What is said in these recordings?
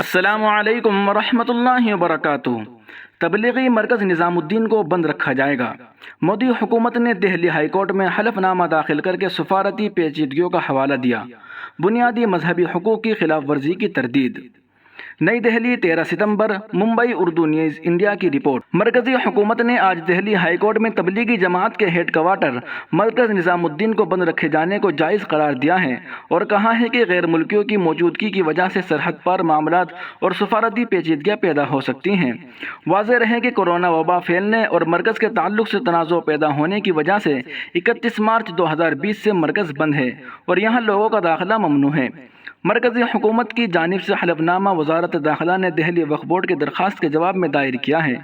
السلام علیکم ورحمۃ اللہ وبرکاتہ۔ تبلیغی مرکز نظام الدین کو بند رکھا جائے گا۔ مودی حکومت نے دہلی ہائی کورٹ میں حلف نامہ داخل کر کے سفارتی پیچیدگیوں کا حوالہ دیا۔ بنیادی مذہبی حقوق کی خلاف ورزی کی تردید۔ نئی دہلی 13 ستمبر۔ ممبئی اردو نیوز انڈیا کی رپورٹ۔ مرکزی حکومت نے آج دہلی ہائی کورٹ میں تبلیغی جماعت کے ہیڈ کوارٹر مرکز نظام الدین کو بند رکھے جانے کو جائز قرار دیا ہے اور کہا ہے کہ غیر ملکیوں کی موجودگی کی وجہ سے سرحد پار معاملات اور سفارتی پیچیدگیاں پیدا ہو سکتی ہیں۔ واضح رہے کہ کورونا وبا پھیلنے اور مرکز کے تعلق سے تنازع پیدا ہونے کی وجہ سے 31 مارچ 2020 سے مرکز بند ہے اور یہاں لوگوں کا داخلہ ممنوع ہے۔ مرکزی حکومت کی جانب سے حلف نامہ وزارت داخلہ نے دہلی وقف بورڈ کی درخواست کے جواب میں دائر کیا ہے۔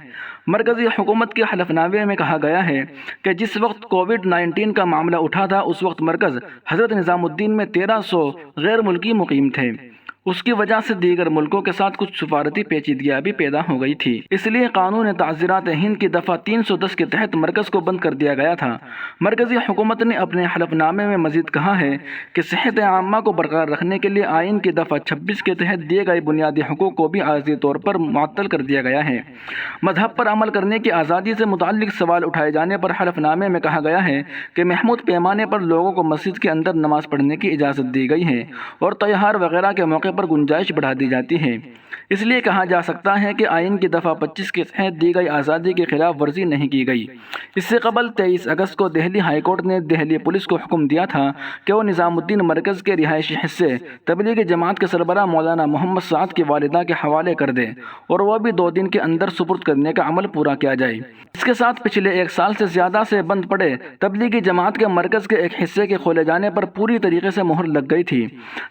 مرکزی حکومت کے حلف نامے میں کہا گیا ہے کہ جس وقت کووڈ-19 کا معاملہ اٹھا تھا اس وقت مرکز حضرت نظام الدین میں 1300 غیر ملکی مقیم تھے۔ اس کی وجہ سے دیگر ملکوں کے ساتھ کچھ سفارتی پیچیدگیاں بھی پیدا ہو گئی تھی، اس لیے قانون تعزیرات ہند کی دفعہ 310 کے تحت مرکز کو بند کر دیا گیا تھا۔ مرکزی حکومت نے اپنے حلف نامے میں مزید کہا ہے کہ صحت عامہ کو برقرار رکھنے کے لیے آئین کی دفعہ 26 کے تحت دیے گئے بنیادی حقوق کو بھی عارضی طور پر معطل کر دیا گیا ہے۔ مذہب پر عمل کرنے کی آزادی سے متعلق سوال اٹھائے جانے پر حلف نامے میں کہا گیا ہے کہ محمود پیمانے پر لوگوں کو مسجد کے اندر نماز پڑھنے کی اجازت دی گئی ہے اور تہوار وغیرہ کے موقع پر گنجائش بڑھا دی جاتی ہے۔ اس لیے کہا جا سکتا ہے کہ آئین کی دفعہ 25 کے تحت دی گئی آزادی کی خلاف ورزی نہیں کی گئی۔ اس سے قبل 23 اگست کو دہلی ہائی کورٹ نے دہلی پولیس کو حکم دیا تھا کہ وہ نظام الدین مرکز کے رہائشی حصے تبلیغی جماعت کے سربراہ مولانا محمد سعد کی والدہ کے حوالے کر دے اور وہ بھی 2 دن کے اندر سپرد کرنے کا عمل پورا کیا جائے۔ اس کے ساتھ پچھلے 1 سال سے زیادہ سے بند پڑے تبلیغی جماعت کے مرکز کے ایک حصے کے کھولے جانے پر پوری طریقے سے مہر لگ گئی تھی۔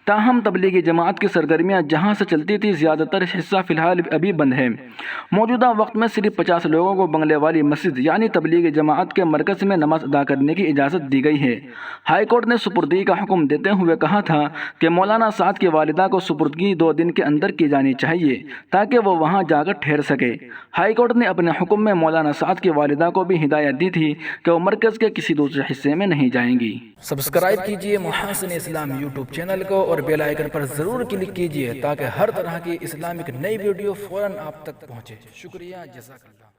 تاہم تبلیغی جماعت کی سرگرمیاں جہاں سے چلتی تھی زیادہ تر حصہ فی الحال ابھی بند ہے۔ موجودہ وقت میں صرف 50 لوگوں کو بنگلے والی مسجد یعنی تبلیغی جماعت کے مرکز میں نماز ادا کرنے کی اجازت دی گئی ہے۔ ہائی کورٹ نے سپردگی کا حکم دیتے ہوئے کہا تھا کہ مولانا سعد کی والدہ کو سپردگی 2 دن کے اندر کی جانی چاہیے تاکہ وہ وہاں جا کر ٹھہر سکے۔ ہائی کورٹ نے اپنے حکم میں مولانا سعد کی والدہ کو بھی ہدایت دی تھی کہ وہ مرکز کے کسی دوسرے حصے میں نہیں جائیں گی۔ سبسکرائب کیجئے محاسن اسلام یوٹیوب چینل کو اور بیل آئیکن پر ضرور کلک کیجئے تاکہ ہر طرح کی اسلامک نئی ویڈیو فوراً آپ تک پہنچے۔ شکریہ، جزاک اللہ۔